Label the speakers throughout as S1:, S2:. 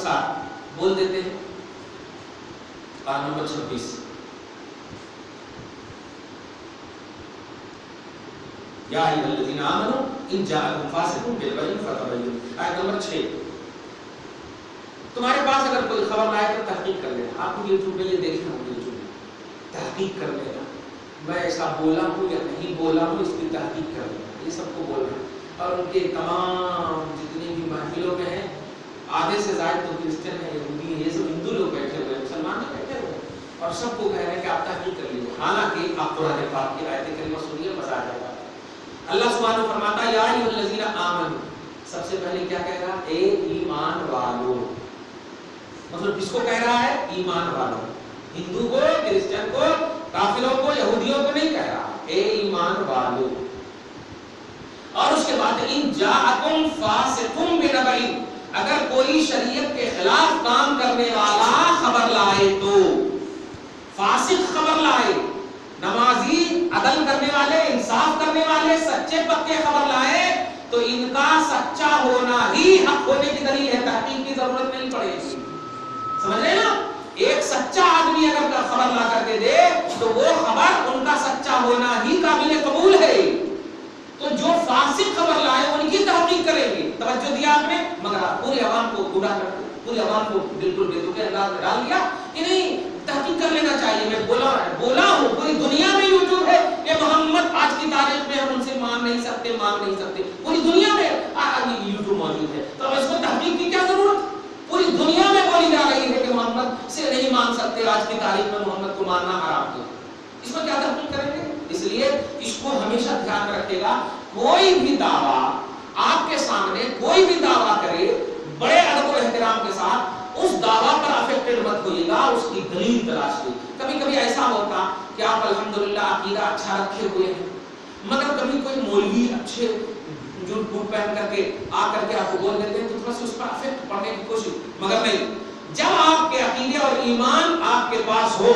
S1: साथ बोल देते हैं। आयत नंबर 26, या अय्युहल्लज़ीना आमनू इन जाअकुम फासिकुम बिनबइन फतबय्यनु। आयत नंबर 6, तुम्हारे पास अगर कोई खबर आए तो तहकीक कर लेना। आप यूट्यूब में ये देखे होंगे, यूट्यूब में तहकीक कर लेना, मैं ऐसा बोला हूँ या नहीं बोला हूँ, इसकी तहकीक कर लेना। ये सबको बोल रहे हैं। और उनके तमाम जितनी भी महफिलों में हैं, आधे से ज़्यादा तो क्रिश्चियन है, यहूदी है, ये सब हिंदू लोग बैठे हुए हैं, मुसलमान नहीं बैठे हुए हैं, और सबको कह रहे हैं कि आप तहकीक कर लीजिए। हालांकि आप कुरान पाक की आयत करीमा सुनिए, मजा आ जाएगा। अल्लाह सुब्हानहू व तआला फरमाता है, या अय्युहल्लज़ीना आमनू, सबसे पहले क्या कह रहा है? ए ईमान वालों। मतलब किसको कह रहा है? ईमान वालों। हिंदू को, क्रिश्चियन को, काफिरों को, यहूदियों को नहीं कह रहा, ए ईमान वालों। और उसके बाद इन जाअकुम फासिकुम बिनबइन, अगर कोई शरीयत के खिलाफ काम करने वाला खबर लाए तो, फासिक खबर लाए, नमाजी, अदल करने वाले, इंसाफ करने वाले, सच्चे पक्के खबर लाए, तो इनका सच्चा होना ही हक होने की दलील है, तहकीक की जरूरत नहीं पड़ेगी। समझ रहे ना? एक सच्चा आदमी अगर खबर ला करके दे तो वो खबर उनका सच्चा होना ही काबिल कबूल है। तो जो फासिक खबर लाए उनकी तहकीक करेंगे। तवज्जो दिया आपने? मगर पूरी आवाम को गुमराह कर, पूरी आवाम को बिल्कुल बेतुके अंदाज में डाल दिया कि नहीं, तहकीक कर लेना चाहिए। मैं बोला हूँ, पूरी दुनिया में यूट्यूब है कि मोहम्मद आज की तारीख में हम उनसे मान नहीं सकते, पूरी दुनिया में यूट्यूब मौजूद है। तो अब इसको तहकीक की क्या जरूरत? पूरी दुनिया में बोली जा रही है कि मोहम्मद से नहीं मान सकते, आज की तारीख में मोहम्मद को मानना हराम है। इसमें क्या तहकीक करेंगे? इसलिए इसको हमेशा ध्यान रखिएगा, कोई भी दावा आपके सामने, कोई भी दावा करे बड़े अदब और एहतराम के साथ, उस दावा पर अफेक्टेड मत होइएगा, उसकी दलील तलाशिए। कभी कभी ऐसा होता कि आप अल्हम्दुलिल्लाह अकीदा अच्छा रखे हुए हैं, मगर कभी कोई मौलवी अच्छे जो बूट पहन करके आकर के आपको बोल देते हैं तो थोड़ा सा उस पर अफेक्ट पड़ने की कोशिश, मगर नहीं। जब आपके अकीदे और ईमान आपके पास हो,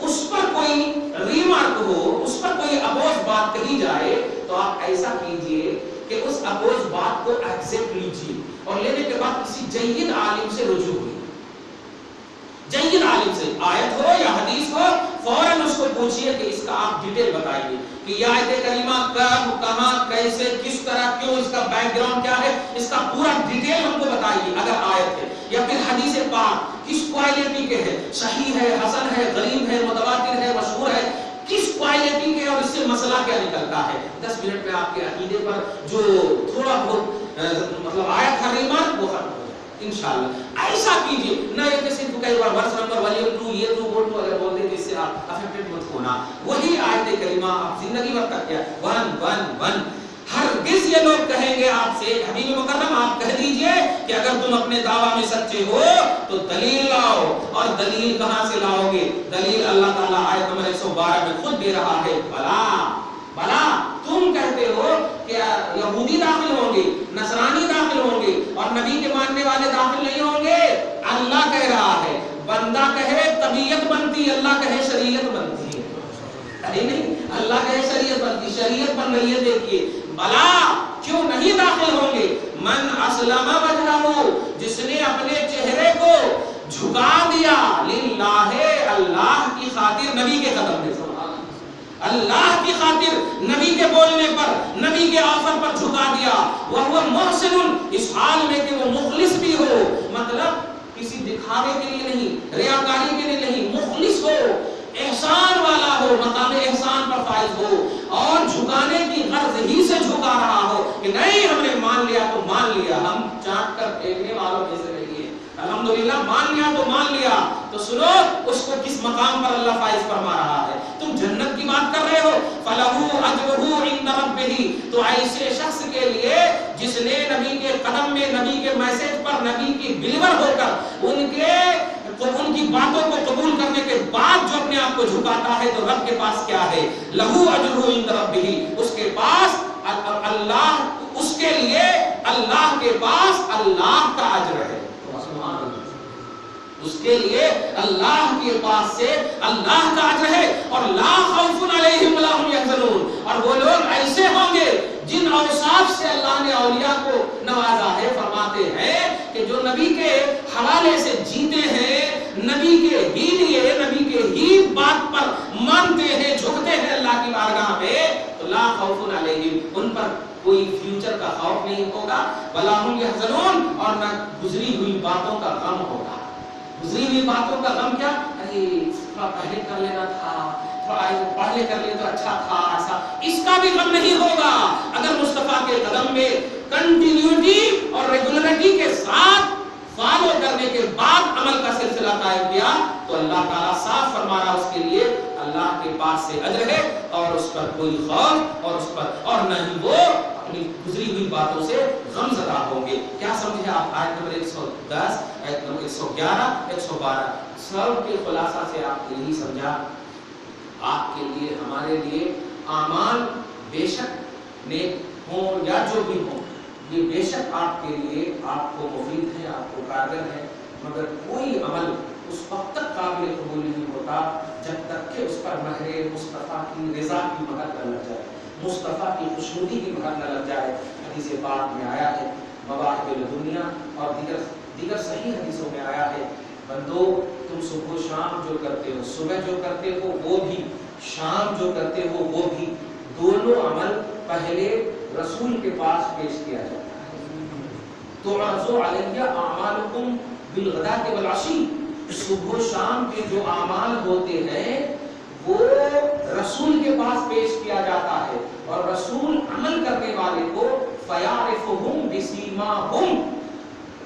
S1: उस पर कोई रिमार्क हो, उस पर कोई अपोज बात कही जाए, तो आप ऐसा कीजिए कि उस अपोज बात को एक्सेप्ट लीजिए और लेने के बाद किसी जय्यद आलिम से रुजू हुई, जय्यद आलिम से, आयत हो या हदीस हो, फौरन उसको पूछिए कि इसका आप डिटेल बताइए कि यह आयत करीमा कब, कहां, कैसे, किस तरह, क्यों, इसका बैकग्राउंड क्या है, इसका पूरा डिटेल हमको बताइए। अगर आयत है या फिर हदीस पाक किस क्वालिटी के है, सही है, हसन है, गरीब है, मुतवातिर है, मशहूर है, किस क्वालिटी के, और इससे मसला क्या निकलता है। 10 मिनट में आपके अकीदे पर जो थोड़ा बहुत मतलब आयत है ईमान वो खत्म हो जाए इंशाअल्लाह। ऐसा कीजिए ना, ये किसी को कई बार वर्स नंबर वाली टू ये टू वो टू अगर बोल दे तो इससे आप अफेक्टेड मत होना। वही आयत करीमा आप जिंदगी भर तक क्या 1 1 1 हरगिज़ ये लोग कहेंगे आपसे, हबीब मुकर्रम आप कह दीजिए कि अगर तुम अपने दावा में सच्चे हो तो दलील लाओ। और दलील कहां से लाओगे? दलील अल्लाह ताला आयत नंबर 112 में खुद दे रहा है। भला तुम कहते हो कि यहूदी दाखिल होंगे, नसरानी दाखिल होंगे और नबी के मानने वाले दाखिल नहीं होंगे। अल्लाह कह रहा है, बंदा कहे तबीयत बनती, अल्लाह कहे शरीयत बनती है। अरे नहीं, अल्लाह कहे शरीयत बनती, शरीयत बन रही है। देखिए भला क्यों नहीं दाखिल होंगे? मन अस्लमा वजहहू, जिसने अपने चेहरे को झुका दिया, लिल्लाहि, अल्लाह की खातिर, नबी के कदम में, अल्लाह की खातिर, नबी के बोलने पर, नबी के ऑफर पर झुका दिया। वह मुहसिनुन, इस हाल में कि वो मुखलिस भी हो, मतलब किसी दिखावे के लिए नहीं, रियाकारी के लिए नहीं, मुखलिस हो, एहसान वाला हो, मकाम एहसान पर फाइज हो, और झुकाने की गर्ज ही से झुका रहा हो कि नहीं हमने मान लिया तो मान लिया, हम चाट कर फेंकने वालों में से नहीं है। अल्हम्दुलिल्लाह मान लिया तो मान लिया। तो सुनो उसको किस मकाम पर अल्लाह फाइज फरमा रहा है। तुम जन्नत की बात कर रहे हो, फलहू अजरुहू इंद रब्बिही, तो ऐसे शख्स के लिए जिसने नबी के कदम में, नबी के मैसेज पर, नबी की बिलीवर होकर उनकी बातों को कबूल करने के बाद जो अपने आप को झुकाता है, तो रब के पास क्या है? लहू अजरुहू इंद रब्बिही, उसके पास अल्लाह, उसके लिए अल्लाह के पास अल्लाह का अजर है। उसके लिए अल्लाह के पास से अल्लाह का अजर है। और ला खौफुन अलैहिम वला हुम यहज़नून, और वो लोग ऐसे होंगे जिन औसाफ से अल्लाह ने औलिया को नवाजा है। फरमाते हैं कि जो नबी के हवाले से जीते हैं, नबी के ही लिए, नबी के ही बात पर मानते हैं, झुकते हैं अल्लाह की बारगाह में, तो ला खौफुन अलैहिम, उन पर कोई फ्यूचर का खौफ नहीं होगा, वला हुम यहज़नून, और न गुजरी हुई बातों का गम होगा। गुजरी हुई बातों का गम क्या? अरे थोड़ा पहले कर लेना था, थोड़ा पहले कर ले तो अच्छा था, ऐसा, इसका भी गम नहीं होगा। अगर मुस्तफा के कदम में कंटिन्यूटी और रेगुलरिटी के साथ फॉलो करने के बाद अमल का सिलसिला कायम किया, तो अल्लाह ताला साफ फरमा रहा उसके लिए अल्लाह के पास से अजर है, और उस पर कोई खौफ और उस पर और न ही वो अपनी गुजरी हुई बातों से गमज़दा होंगे। क्या समझे आप? आयत नंबर 110, आयत नंबर 111, 112 सब के खुलासा से आप यही समझा, आपके लिए, हमारे लिए आमाल बेशक नेक हो या जो भी हो, ये बेशक आपके लिए, आपको मुफीद है, आपको कारगर है, मगर कोई अमल उस वक्त तक काबिल कबूल नहीं होता जब तक कि उस पर महरे मुस्तफ़ा की रज़ा की महर न लग जाए, मुस्तफ़ा की खुशनुदी की महर न लग जाए। हदीस पाक में आया है, मवाहिबुल दुनिया और दीगर सही हदीसों में आया है, बंदो तुम सुबह शाम जो करते हो, सुबह जो करते हो वो भी, शाम जो करते हो वो भी, दोनों अमल पहले रसूल के पास पेश किया जाता है। तो अर्ज़ु अलैया अमालुकुम बिल गदाति वल अशी, सुबह शाम के जो अमाल होते हैं वो रसूल के पास पेश किया जाता है, और रसूल अमल करने वाले को फयारिफुहुम बिसीमाहुम,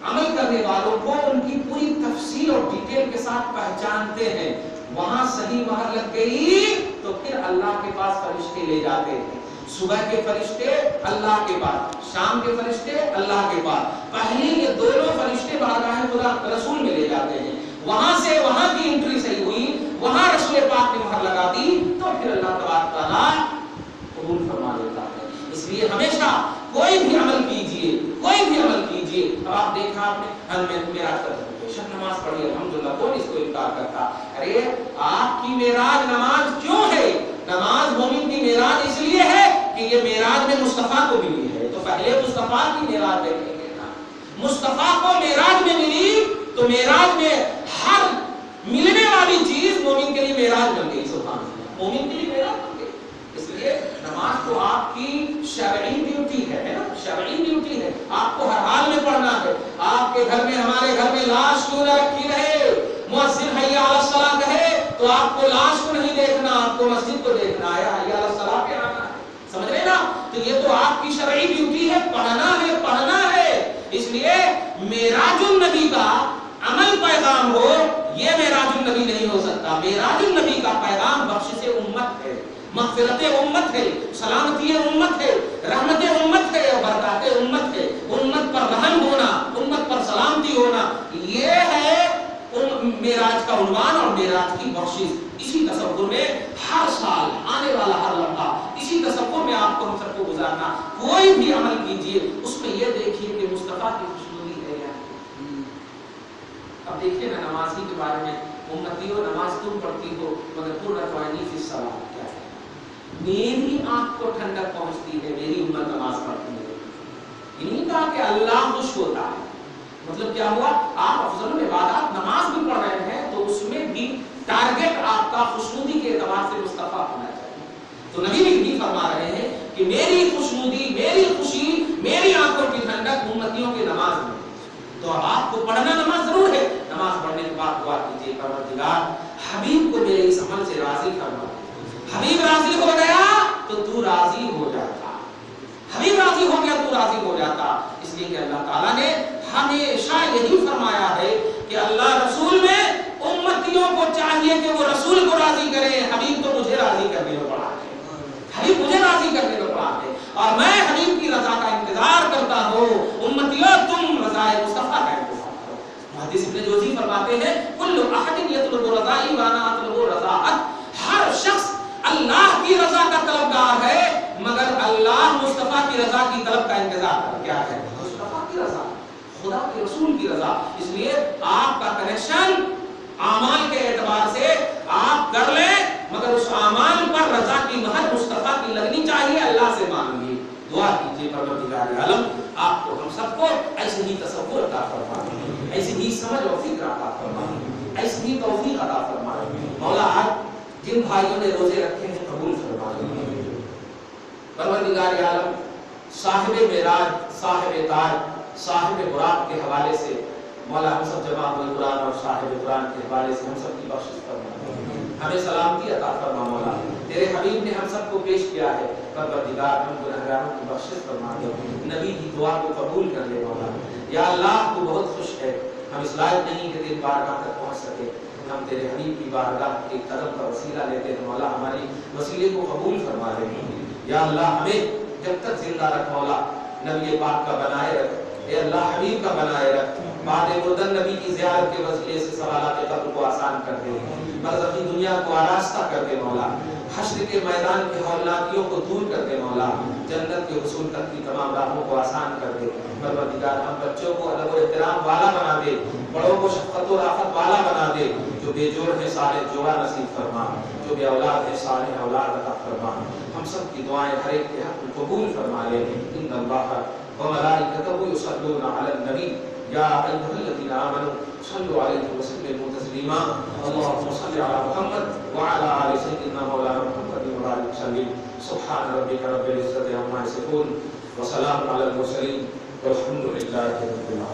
S1: अमल करने वालों को उनकी पूरी तफसील और डिटेल के साथ पहचानते हैं। वहां सही महर लग गई तो फिर अल्लाह के पास फरिश्ते ले जाते हैं। सुबह के फरिश्ते अल्लाह के पास, शाम के फरिश्ते अल्लाह के पास, पहले ये दोनों फरिश्ते बारगाह खुदा रसूल में ले जाते हैं। वहां से वहां की एंट्री सही हुई, वहां रसूल पाक ने महर लगा दी, तो फिर अल्लाह तबारक तआला कबूल फरमा लेता है। इसलिए हमेशा कोई भी अमल कीजिए, कोई भी अमल कीजिए। अब आप देखा आपने मेराज का बेशक नमाज पढ़ी अल्हम्दुलिल्लाह, कौन इसको इनकार करता? अरे आपकी मेराज नमाज क्यों है? नमाज मोमिन की मेराज इसलिए है कि ये मेराज में मुस्तफा को मिली है, तो पहले मुस्तफा की मेराज देखेंगे ना। मुस्तफा को मेराज में मिली तो मेराज में हर मिलने वाली चीज मोमिन के लिए मेराज बन गई। सुभान अल्लाह, मोमिन के लिए मेराज बन गई। इसलिए नमाज तो आपकी शरई ड्यूटी है ना, शरई ड्यूटी है, आपको हर हाल में पढ़ना है। आपके घर में, हमारे घर में लाश क्यों न रखी रहे, मुअज्जिन हय्या अलस सलाह कहे तो आपको लाश को नहीं देखना, आपको मस्जिद को देखना है, हय्या अलस सलाह पे आना है। समझ रहे ना? तो ये तो आपकी शरई ड्यूटी है, पढ़ना है, पढ़ना है। इसलिए मेराजुन नबी का अमल पैगाम हो, ये मेराजुन नबी नहीं हो सकता। मेराजुन नबी का पैगाम बख्शिश उम्मत है, मग़फ़िरत उम्मत है, सलामती उम्मत है, रहमत उम्मत है और बरकत उम्मत है। उम्मत पर रहम होना, उम्मत पर सलामती होना, ये है मेराज का उन्वान और मेराज की बख्शिश। इसी तसव्वुर में हर साल आने वाला हर लम्हा, इसी तसव्वुर में आपको हम सबको गुजारना। कोई भी अमल कीजिए उसमें ये देखिए कि मुस्तफा की खुशनुदी है या नहीं। अब देखिए ना नमाजी के बारे में, उम्मतियों नमाज तुम पढ़ती हो मगर कुर्रतु ऐनी फी सलात, क्या है? मेरी आंख को ठंडक पहुंचती है, मेरी उम्मत नमाज पढ़ती है। इन्हीं कहा कि अल्लाह खुश होता है। मतलब क्या हुआ? आप अफजल इबादत नमाज भी पढ़ रहे हैं तो उसमें भी टारगेट आपका खुशनुदी के एतबार से मुस्तफा होना चाहिए। तो नबी भी यही फरमा रहे हैं कि मेरी खुशनुदी, मेरी खुशी, मेरी आंखों की ठंडक उम्मतियों की नमाज में। तो अब आपको पढ़ना नमाज जरूर है, नमाज पढ़ने के बाद दुआ कीजिए, परवरदिगार हबीब को मेरे इस अमल से राजी फरमा। हबीब राजी हो गया तो तू राजी हो जाता, हबीब राजी हो गया तू राजी हो जाता। इसलिए कि अल्लाह ताला ने हमेशा यही फरमाया है कि अल्लाह रसूल में उम्मतियों को चाहिए कि वो रसूल को राजी करें। हबीब तो मुझे राजी करने को पड़ा है, हबीब मुझे राजी करने को पड़ा है और मैं हबीब की रजा का इंतजार करता हूँ। उम्मतियों तुम रज़ाए मुस्तफा का इंतजार करो। मुहद्दिस इब्न जोज़ी फरमाते हैं कुल्लु अहदिन यतलबु रज़ाई व अना अतलबु रज़ाअत, हर शख्स अल्लाह की रजा का तलबगार है मगर अल्लाह मुस्तफा की रजा की तलब का इंतजार कर। क्या है? मुस्तफा की रजा, खुदा के रसूल की रजा। इसलिए आपका कनेक्शन आमाल के एतबार से आप कर लें मगर उस आमाल पर रजा की महर मुस्तफा की लगनी चाहिए। अल्लाह से मांगिए, दुआ कीजिए परवरदिगार आलम आपको हम सबको ऐसे ही तसव्वुर अता फरमाए। समझ और फिक्र अता फरमा, ऐसी ही तौफीक अता फरमा। मौला आज जिन भाइयों ने रोजे रखे हैं कबूल फरमा। परवरदिगार आलम साहिब मेराज, साहिब ताज, साहिब बुराक के हवाले से मौला हम सब जमा हुए कुरान और साहिब कुरान के हवाले से हम सब की बख्शिश फरमा, हमें सलामती अता फरमा। मौला तेरे हबीब ने हम सबको पेश किया है, परवरदिगार हम गुनहगारों की बख्शिश फरमा दे, नबी की दुआ को कबूल कर ले। मौला या अल्लाह तू बहुत खुश है, हम इस लायक नहीं कि तेरी बारगाह तक पहुंच सके, हम तेरे हबीब की बारगाह के कदम का वसीला लेते हैं। मौला हमारी वसीले को कबूल फरमा ले। या अल्लाह हमें जब तक जिंदा रख, मौला नबी पाक का बनाए रख, ए अल्लाह हबीब का बनाए रख, बाद मुर्दन नबी की ज़ियारत के वसीले से सवालात कब्र को आसान कर दे, बरज़खी दुनिया को आरास्ता कर दे। मौला हश्र के मैदान की हौलनाकियों को दूर कर दे। मौला जन्नत के हुसूल तक की तमाम राहों को आसान कर दे। परवरदिगार हम बच्चों को अदब और एहतराम वाला बना दे, बड़ों को शफ़क़त और राहत वाला बना दे, जो बेजोड़ है सालेह जोड़ा नसीब फरमा, जो बे औलाद है सालेह औलाद अता फरमा। हम सब की दुआएं हर एक के हक़ में कबूल फरमा ले। इन्नल्लाह व मलाइकतहु युसल्लूना अलन नबी या अय्युहल्लज़ीना आमनू सल्लु अलैहि व सल्लिमू तस्लीमा। अल्लाहुम्मा सल्लि अला मुहम्मद व अला आलि सय्यिदिना मौलाना मुहम्मद व बारिक वसल्लिम। सुब्हान रब्बिका रब्बिल इज़्ज़ति अम्मा यसिफून व सलामुन अलल मुरसलीन वल्हम्दुलिल्लाहि रब्बिल आलमीन।